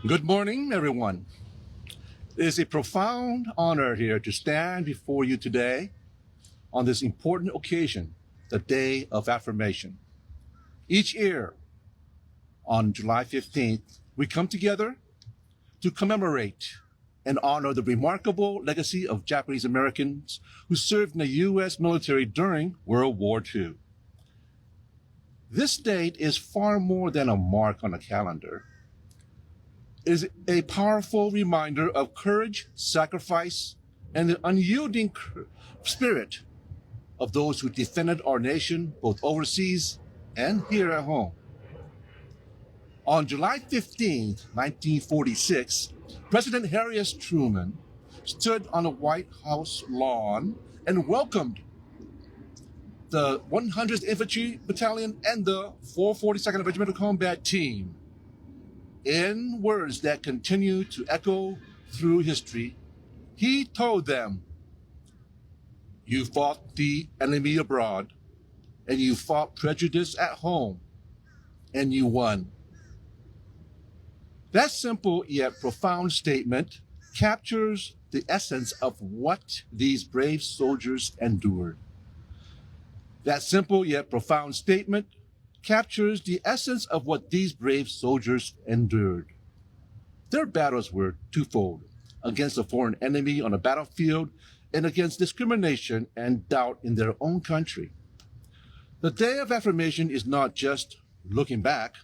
Good morning, everyone. It is a profound honor here to stand before you today on this important occasion, the Day of Affirmation. Each year, on July 15th, we come together to commemorate and honor the remarkable legacy of Japanese Americans who served in the U.S. military during World War II. This date is far more than a mark on a calendar. It is a powerful reminder of courage, sacrifice, and the unyielding spirit of those who defended our nation both overseas and here at home. On July 15, 1946, President Harry S. Truman stood on the White House lawn and welcomed the 100th Infantry Battalion and the 442nd Regimental Combat Team. In words that continue to echo through history, he told them, "You fought the enemy abroad, and you fought prejudice at home, and you won." That simple yet profound statement captures the essence of what these brave soldiers endured. That simple yet profound statement captures the essence of what these brave soldiers endured. Their battles were twofold: against a foreign enemy on a battlefield and against discrimination and doubt in their own country. The Day of Affirmation is not just looking back,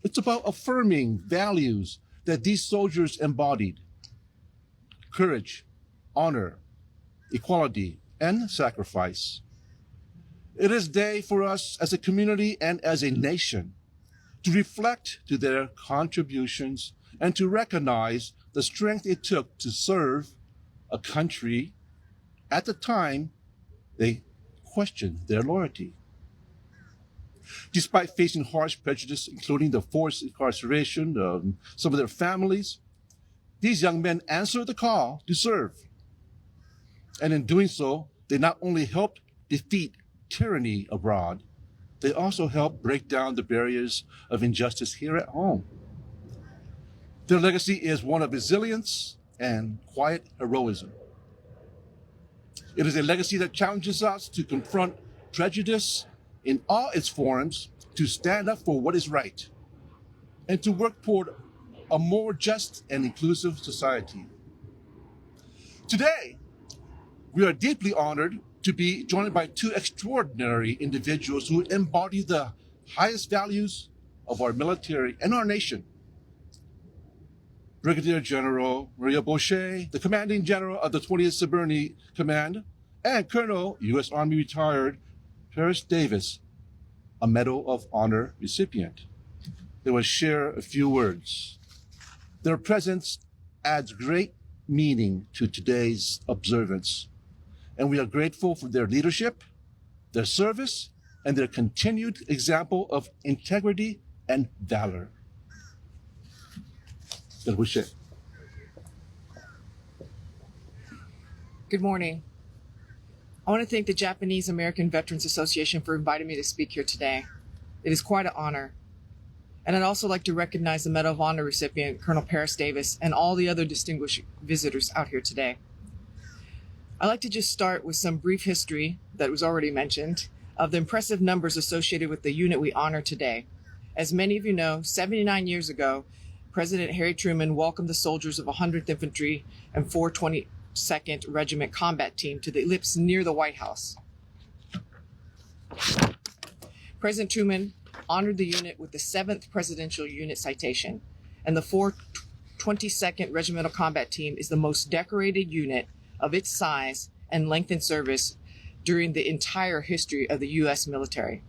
it's about affirming values that these soldiers embodied: courage, honor, equality, and sacrifice. It is a day for us as a community and as a nation to reflect to their contributions and to recognize the strength it took to serve a country at the time they questioned their loyalty. Despite facing harsh prejudice, including the forced incarceration of some of their families, these young men answered the call to serve. And in doing so, they not only helped defeat tyranny abroad, they also help break down the barriers of injustice here at home. Their legacy is one of resilience and quiet heroism. It is a legacy that challenges us to confront prejudice in all its forms, to stand up for what is right, and to work toward a more just and inclusive society. Today, we are deeply honored to be joined by two extraordinary individuals who embody the highest values of our military and our nation. Brigadier General Maria Boucher, the Commanding General of the 20th Siberian Command, and Colonel, U.S. Army retired Paris Davis, a Medal of Honor recipient. They will share a few words. Their presence adds great meaning to today's observance, and we are grateful for their leadership, their service, and their continued example of integrity and valor. Good morning. I want to thank the Japanese American Veterans Association for inviting me to speak here today. It is quite an honor. And I'd also like to recognize the Medal of Honor recipient, Colonel Paris Davis, and all the other distinguished visitors out here today. I'd like to just start with some brief history that was already mentioned of the impressive numbers associated with the unit we honor today. As many of you know, 79 years ago, President Harry Truman welcomed the soldiers of 100th Infantry and 422nd Regiment Combat Team to the ellipse near the White House. President Truman honored the unit with the 7th Presidential Unit Citation, and the 422nd Regimental Combat Team is the most decorated unit of its size and length in service during the entire history of the U.S. military.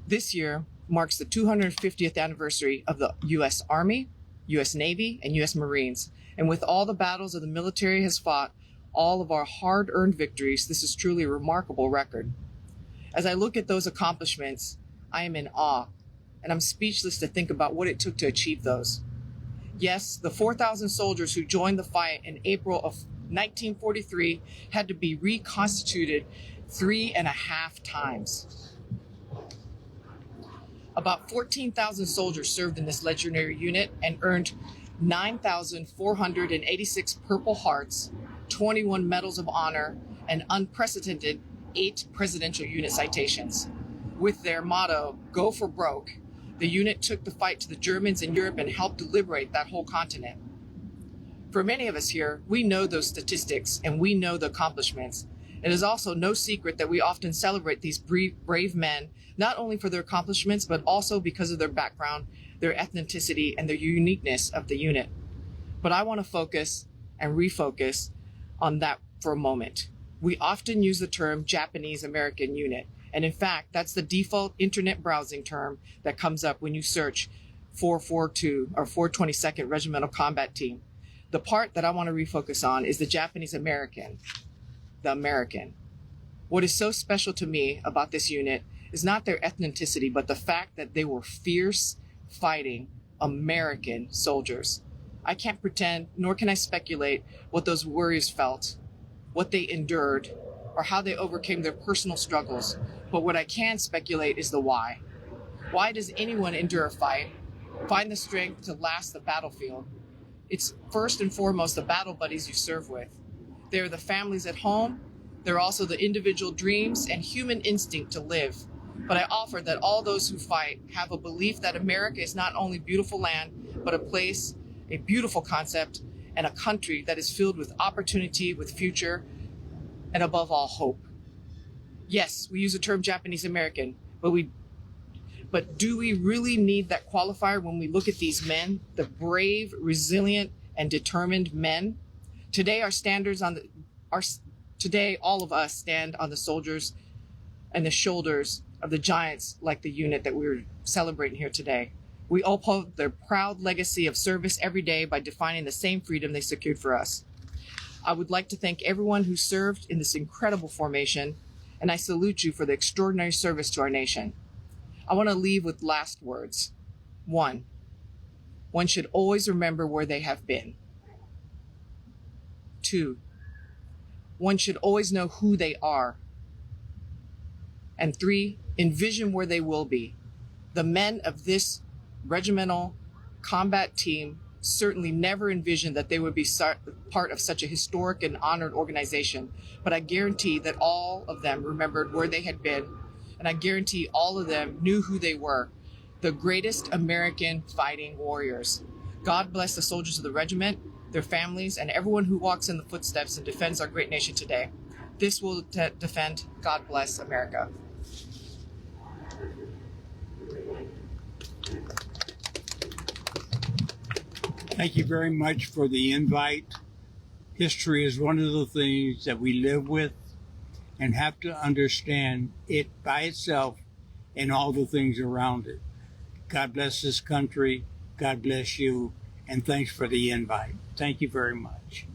This year marks the 250th anniversary of the U.S. Army, U.S. Navy, and U.S. Marines. And with all the battles that the military has fought, all of our hard-earned victories, this is truly a remarkable record. As I look at those accomplishments, I am in awe, and I'm speechless to think about what it took to achieve those. Yes, the 4,000 soldiers who joined the fight in April of 1943 had to be reconstituted 3.5 times. About 14,000 soldiers served in this legendary unit and earned 9,486 Purple Hearts, 21 Medals of Honor, and unprecedented 8 presidential unit citations. With their motto, "Go for broke," the unit took the fight to the Germans in Europe and helped to liberate that whole continent. For many of us here, we know those statistics and we know the accomplishments. It is also no secret that we often celebrate these brave men, not only for their accomplishments, but also because of their background, their ethnicity, and the uniqueness of the unit. But I want to focus and refocus on that for a moment. We often use the term Japanese American unit. And in fact, that's the default internet browsing term that comes up when you search 442 or 422nd Regimental Combat Team. The part that I want to refocus on is the Japanese American, the American. What is so special to me about this unit is not their ethnicity, but the fact that they were fierce, fighting American soldiers. I can't pretend, nor can I speculate what those warriors felt, what they endured, or how they overcame their personal struggles. But what I can speculate is the why. Why does anyone endure a fight, find the strength to last the battlefield? It's first and foremost the battle buddies you serve with. They're the families at home. They're also the individual dreams and human instinct to live. But I offer that all those who fight have a belief that America is not only beautiful land, but a place, a beautiful concept, and a country that is filled with opportunity, with future, and above all, hope. Yes, we use the term Japanese American, but do we really need that qualifier when we look at these men, the brave, resilient, and determined men? Today, today, all of us stand on the soldiers and the shoulders of the giants like the unit that we're celebrating here today. We uphold their proud legacy of service every day by defining the same freedom they secured for us. I would like to thank everyone who served in this incredible formation, and I salute you for the extraordinary service to our nation. I want to leave with last words. One should always remember where they have been. 2, one should always know who they are. And 3, envision where they will be. The men of this regimental combat team certainly never envisioned that they would be part of such a historic and honored organization, but I guarantee that all of them remembered where they had been, and I guarantee all of them knew who they were, the greatest American fighting warriors. God bless the soldiers of the regiment, their families, and everyone who walks in the footsteps and defends our great nation today. This will defend. God bless America. Thank you very much for the invite. History is one of the things that we live with and have to understand it by itself and all the things around it. God bless this country. God bless you. And thanks for the invite. Thank you very much.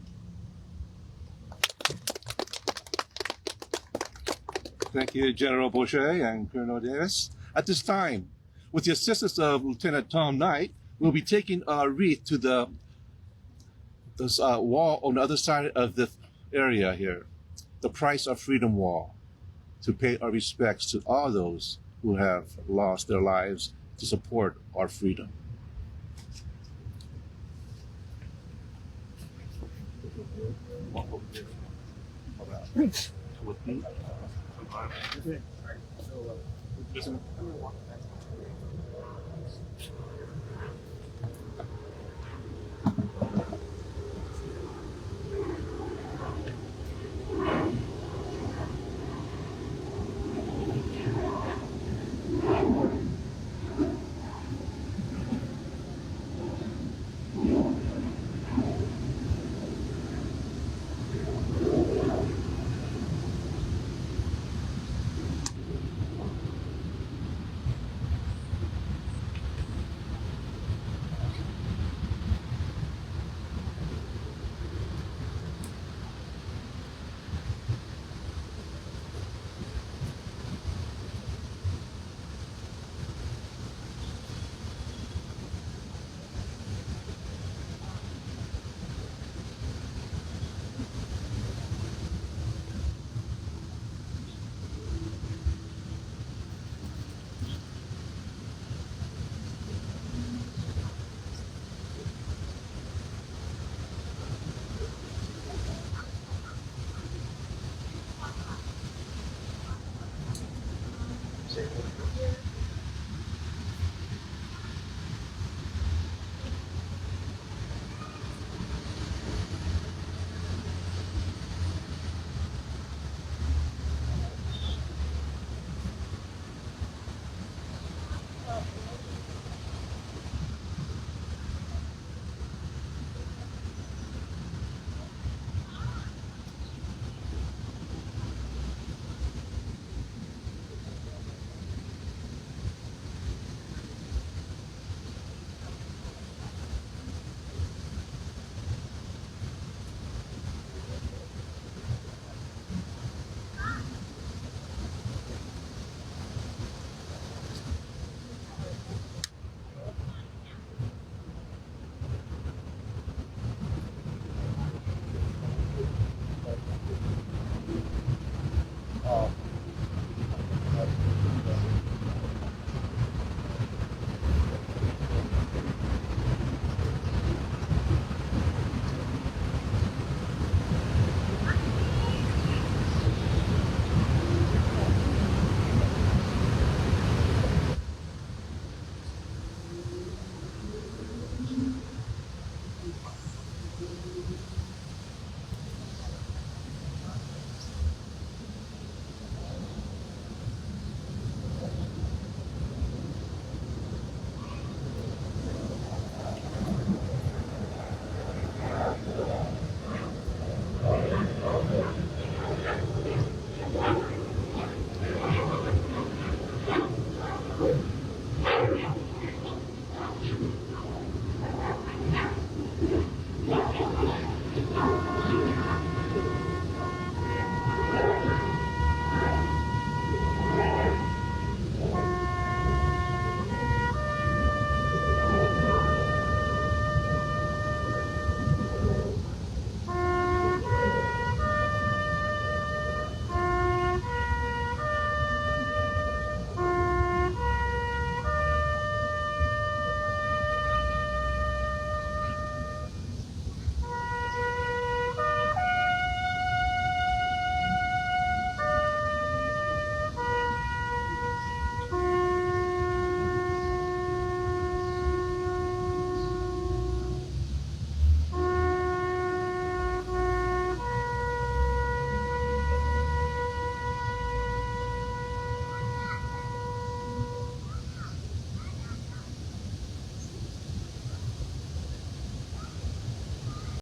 Thank you, General Boucher and Colonel Davis. At this time, with the assistance of Lieutenant Tom Knight, we'll be taking a wreath to the wall on the other side of the area here, the Price of Freedom Wall, to pay our respects to all those who have lost their lives to support our freedom.